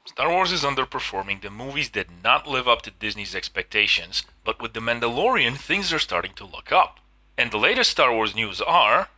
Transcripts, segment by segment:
Star Wars is underperforming, the movies did not live up to Disney's expectations, but with The Mandalorian, things are starting to look up. And the latest Star Wars news are...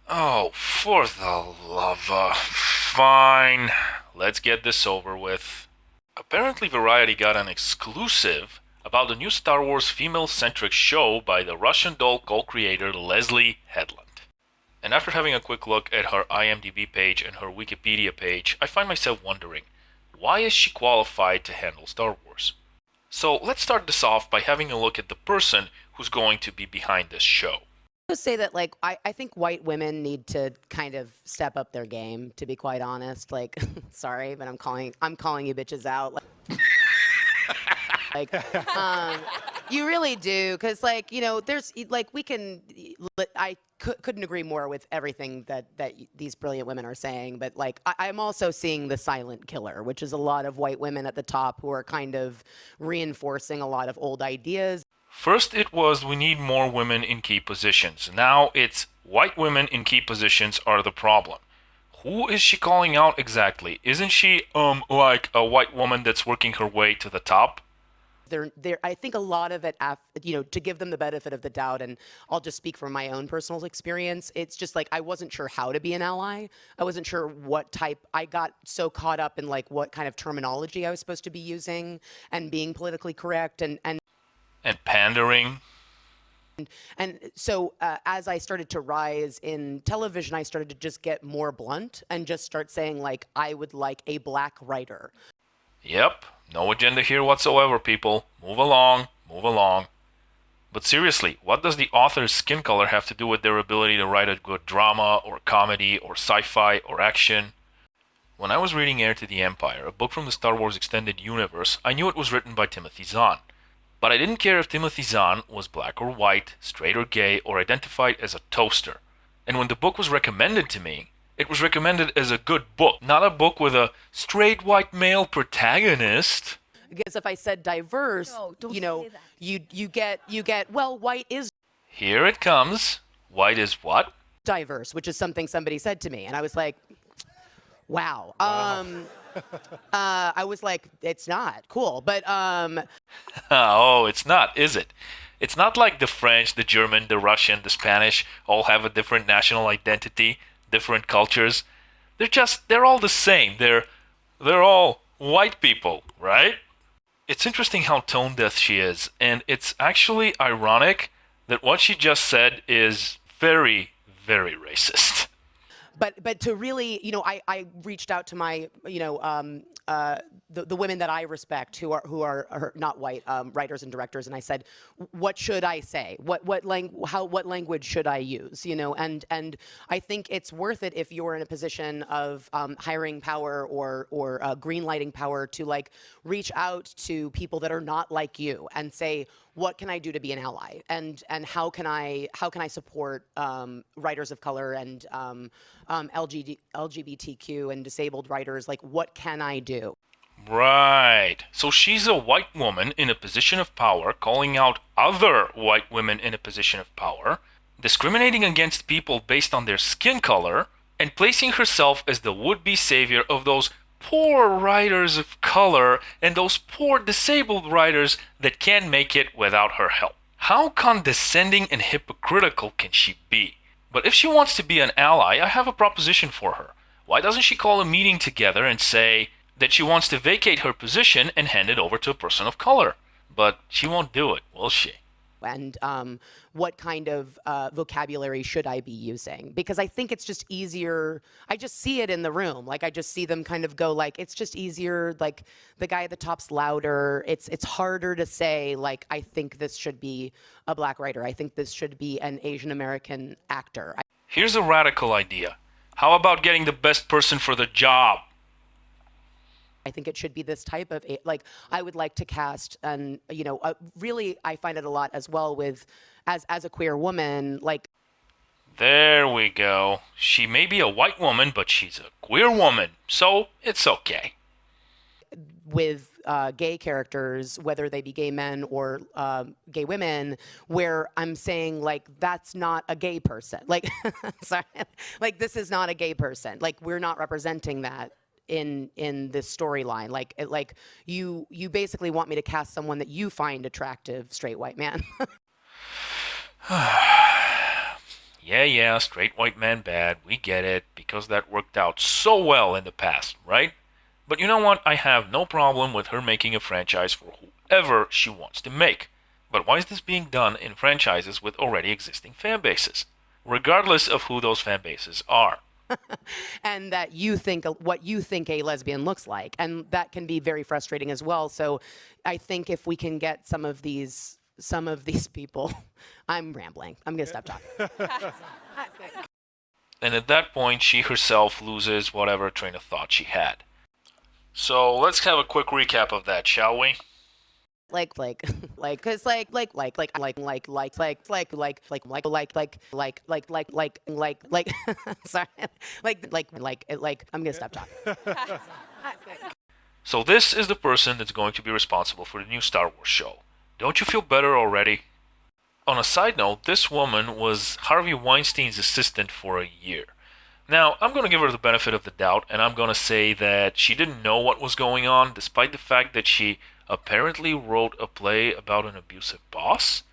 Oh, for the love of... Fine, let's get this over with. Apparently Variety got an exclusive about the new Star Wars female-centric show by the Russian doll co-creator Leslie Headland. And after having a quick look at her IMDb page and her Wikipedia page, I find myself wondering, why is she qualified to handle Star Wars? So let's start this off by having a look at the person who's going to be behind this show. To say that, like, I think white women need to kind of step up their game, to be quite honest. Like, sorry, but I'm calling you bitches out. You really do, because, like, you know, there's, like, I couldn't agree more with everything that these brilliant women are saying, but, like, I'm also seeing the silent killer, which is a lot of white women at the top who are kind of reinforcing a lot of old ideas. First it was we need more women in key positions. Now it's white women in key positions are the problem. Who is she calling out exactly? Isn't she, like a white woman that's working her way to the top? I think a lot of it, you know, to give them the benefit of the doubt, and I'll just speak from my own personal experience, it's just like I wasn't sure how to be an ally. I wasn't sure what type. I got so caught up in, like, what kind of terminology I was supposed to be using and being politically correct and pandering. And so as I started to rise in television, I started to just get more blunt and just start saying, like, I would like a black writer. Yep, no agenda here whatsoever, people. Move along, move along. But seriously, what does the author's skin color have to do with their ability to write a good drama, or comedy, or sci-fi, or action? When I was reading Heir to the Empire, a book from the Star Wars Extended Universe, I knew it was written by Timothy Zahn. But I didn't care if Timothy Zahn was black or white, straight or gay, or identified as a toaster. And when the book was recommended to me, it was recommended as a good book, not a book with a straight white male protagonist. Because if I said diverse, you know, you get, well, white is Here it comes. White is what? diverse, which is something somebody said to me. And I was like, wow. I was like, it's not cool, but Oh, it's not, is it? It's not like the French, the German, the Russian, the Spanish all have a different national identity, different cultures. They're all the same. They're all white people, right? It's interesting how tone deaf she is, and it's actually ironic that what she just said is very, very racist. But to really, you know, I reached out to my, you know, the women that I respect who are not white writers and directors, and I said, what should I say? What language should I use? You know, and I think it's worth it if you're in a position of hiring power or greenlighting power to, like, reach out to people that are not like you and say, what can I do to be an ally, and how can I support writers of color and LGBTQ and disabled writers? Like, what can I do? Right. So she's a white woman in a position of power calling out other white women in a position of power, discriminating against people based on their skin color, and placing herself as the would-be savior of those poor writers of color and those poor disabled writers that can't make it without her help. How condescending and hypocritical can she be? But if she wants to be an ally, I have a proposition for her. Why doesn't she call a meeting together and say that she wants to vacate her position and hand it over to a person of color? But she won't do it, will she? And what kind of vocabulary should I be using? Because I think it's just easier. I just see it in the room. Like, I just see them kind of go, like, it's just easier. Like, the guy at the top's louder. It's harder to say, like, I think this should be a black writer. I think this should be an Asian American actor. Here's a radical idea. How about getting the best person for the job? I think it should be this type of, like, I would like to cast, and, you know, really, I find it a lot as well with, as a queer woman, like. There we go. She may be a white woman, but she's a queer woman, so it's okay. With gay characters, whether they be gay men or gay women, where I'm saying, like, that's not a gay person. Like, sorry, like, this is not a gay person. Like, we're not representing that. in this storyline? Like you basically want me to cast someone that you find attractive, straight white man. Yeah, straight white man bad. We get it, because that worked out so well in the past, right? But you know what? I have no problem with her making a franchise for whoever she wants to make. But why is this being done in franchises with already existing fan bases? Regardless of who those fan bases are. And that you think what you think a lesbian looks like, and that can be very frustrating as well. So I think if we can get some of these people, I'm rambling, I'm gonna stop talking. And at that point, she herself loses whatever train of thought she had. So let's have a quick recap of that, shall we? Cause sorry, I'm gonna stop talking. So this is the person that's going to be responsible for the new Star Wars show. Don't you feel better already? On a side note, this woman was Harvey Weinstein's assistant for a year. Now, I'm going to give her the benefit of the doubt, and I'm going to say that she didn't know what was going on, despite the fact that she apparently wrote a play about an abusive boss.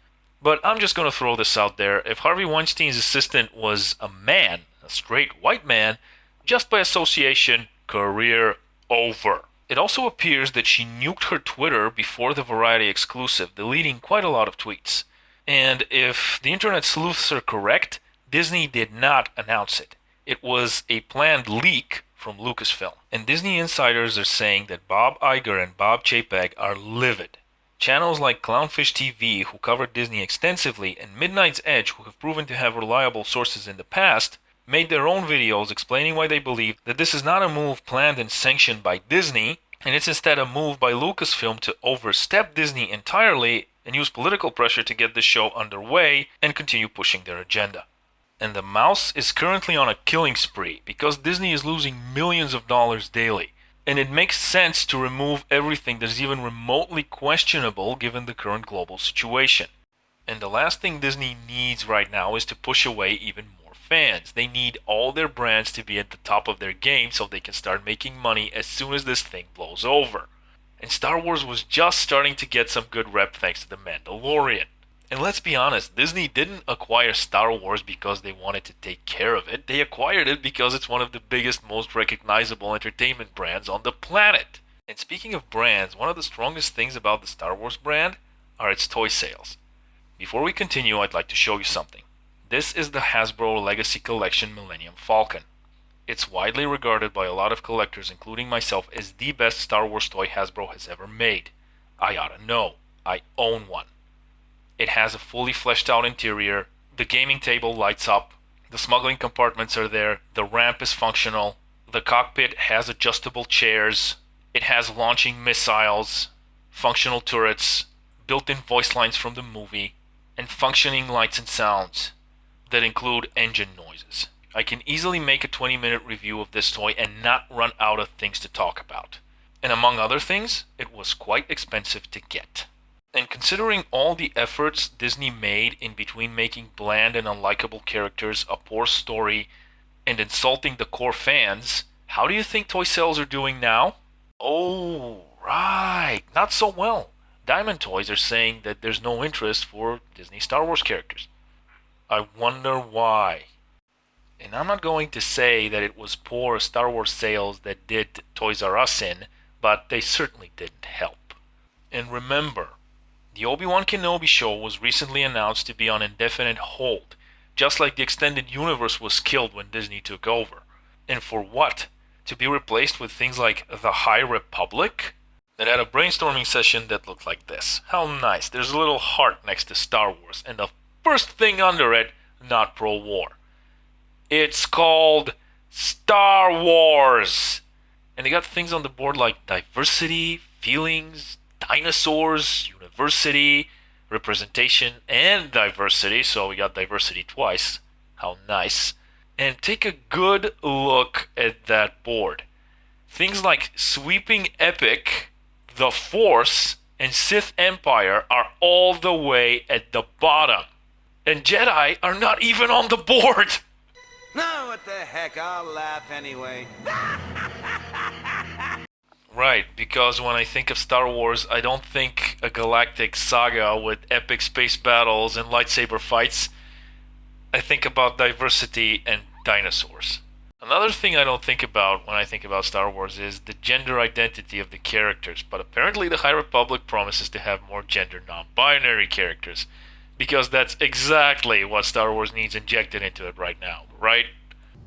But I'm just going to throw this out there. If Harvey Weinstein's assistant was a man, a straight white man, just by association, career over. It also appears that she nuked her Twitter before the Variety exclusive, deleting quite a lot of tweets. And if the internet sleuths are correct, Disney did not announce it. It was a planned leak from Lucasfilm. And Disney insiders are saying that Bob Iger and Bob Chapek are livid. Channels like Clownfish TV, who covered Disney extensively, and Midnight's Edge, who have proven to have reliable sources in the past, made their own videos explaining why they believe that this is not a move planned and sanctioned by Disney, and it's instead a move by Lucasfilm to overstep Disney entirely and use political pressure to get the show underway and continue pushing their agenda. And the mouse is currently on a killing spree because Disney is losing millions of dollars daily. And it makes sense to remove everything that is even remotely questionable given the current global situation. And the last thing Disney needs right now is to push away even more fans. They need all their brands to be at the top of their game so they can start making money as soon as this thing blows over. And Star Wars was just starting to get some good rep thanks to The Mandalorian. And let's be honest, Disney didn't acquire Star Wars because they wanted to take care of it. They acquired it because it's one of the biggest, most recognizable entertainment brands on the planet. And speaking of brands, one of the strongest things about the Star Wars brand are its toy sales. Before we continue, I'd like to show you something. This is the Hasbro Legacy Collection Millennium Falcon. It's widely regarded by a lot of collectors, including myself, as the best Star Wars toy Hasbro has ever made. I oughta know. I own one. It has a fully fleshed out interior, the gaming table lights up, the smuggling compartments are there, the ramp is functional, the cockpit has adjustable chairs, it has launching missiles, functional turrets, built-in voice lines from the movie, and functioning lights and sounds that include engine noises. I can easily make a 20-minute review of this toy and not run out of things to talk about. And among other things, it was quite expensive to get. And considering all the efforts Disney made in between making bland and unlikable characters, a poor story, and insulting the core fans, how do you think toy sales are doing now? Oh, right, not so well. Diamond Toys are saying that there's no interest for Disney Star Wars characters. I wonder why. And I'm not going to say that it was poor Star Wars sales that did Toys R Us in, but they certainly didn't help. And remember, the Obi-Wan Kenobi show was recently announced to be on indefinite hold, just like the extended universe was killed when Disney took over. And for what? To be replaced with things like The High Republic? That had a brainstorming session that looked like this. How nice. There's a little heart next to Star Wars, and the first thing under it, not pro-war. It's called Star Wars! And they got things on the board like diversity, feelings, dinosaurs, university, representation, and diversity. So we got diversity twice. How nice. And take a good look at that board. Things like Sweeping Epic, The Force, and Sith Empire are all the way at the bottom. And Jedi are not even on the board. No, what the heck, I'll laugh anyway. Right, because when I think of Star Wars, I don't think a galactic saga with epic space battles and lightsaber fights. I think about diversity and dinosaurs. Another thing I don't think about when I think about Star Wars is the gender identity of the characters, but apparently the High Republic promises to have more gender non-binary characters, because that's exactly what Star Wars needs injected into it right now, right?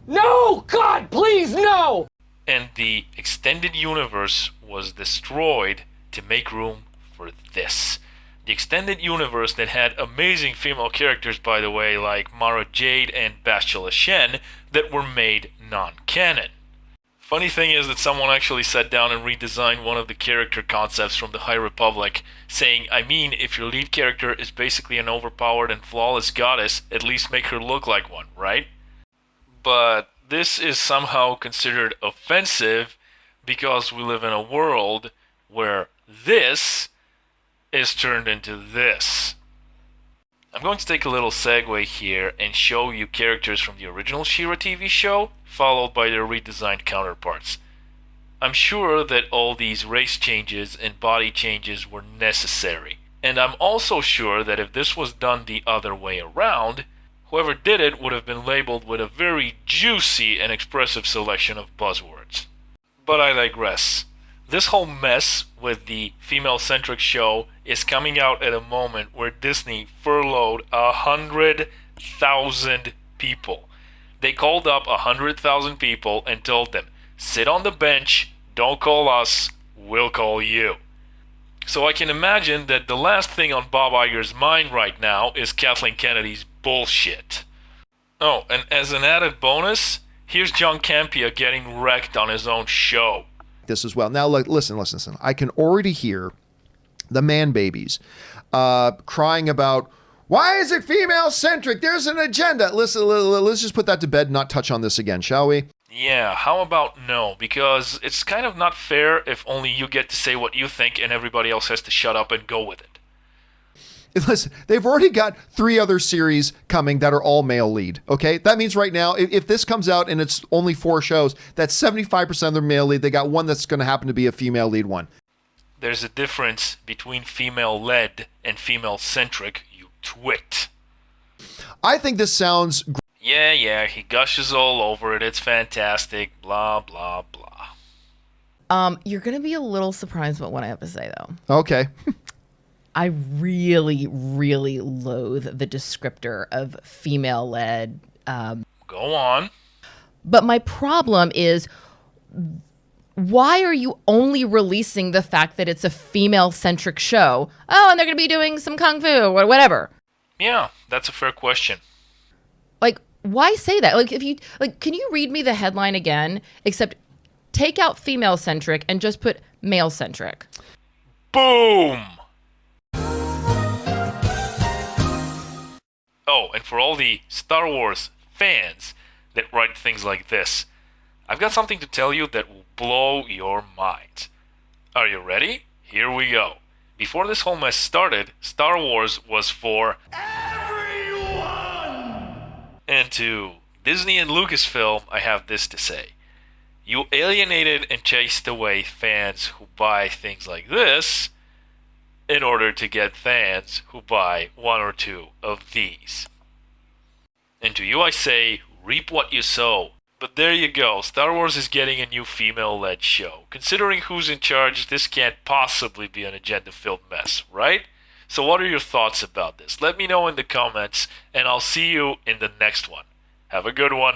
No! God, please, no! And the extended universe was destroyed to make room for this. The extended universe that had amazing female characters, by the way, like Mara Jade and Bastila Shen, that were made non-canon. Funny thing is that someone actually sat down and redesigned one of the character concepts from the High Republic, saying, I mean, if your lead character is basically an overpowered and flawless goddess, at least make her look like one, right? But this is somehow considered offensive because we live in a world where this is turned into this. I'm going to take a little segue here and show you characters from the original She-Ra TV show, followed by their redesigned counterparts. I'm sure that all these race changes and body changes were necessary, and I'm also sure that if this was done the other way around, whoever did it would have been labeled with a very juicy and expressive selection of buzzwords. But I digress. This whole mess with the Female-Centric show is coming out at a moment where Disney furloughed 100,000 people. They called up 100,000 people and told them, sit on the bench, don't call us, we'll call you. So I can imagine that the last thing on Bob Iger's mind right now is Kathleen Kennedy's bullshit. Oh, and as an added bonus, here's John Campea getting wrecked on his own show. This as well. Now, listen. I can already hear the man babies crying about, why is it female-centric? There's an agenda. Listen, let's just put that to bed and not touch on this again, shall we? Yeah, how about no? Because it's kind of not fair if only you get to say what you think and everybody else has to shut up and go with it. Listen, they've already got 3 other series coming that are all male lead, okay? That means right now, if this comes out and it's only 4 shows, that's 75% of their male lead. They got one that's going to happen to be a female lead one. There's a difference between female-led and female-centric, you twit. I think this sounds... Yeah, he gushes all over it. It's fantastic, blah, blah, blah. You're going to be a little surprised about what I have to say, though. Okay. I really, really loathe the descriptor of female-led. Go on. But my problem is, why are you only releasing the fact that it's a female-centric show? Oh, and they're going to be doing some kung fu or whatever. Yeah, that's a fair question. Like, why say that? Can you read me the headline again? Except take out female-centric and just put male-centric. Boom! Oh, and for all the Star Wars fans that write things like this, I've got something to tell you that will blow your mind. Are you ready? Here we go. Before this whole mess started, Star Wars was for everyone! And to Disney and Lucasfilm, I have this to say. You alienated and chased away fans who buy things like this in order to get fans who buy 1 or 2 of these. And to you I say, reap what you sow. But there you go, Star Wars is getting a new female-led show. Considering who's in charge, this can't possibly be an agenda-filled mess, right? So what are your thoughts about this? Let me know in the comments, and I'll see you in the next one. Have a good one.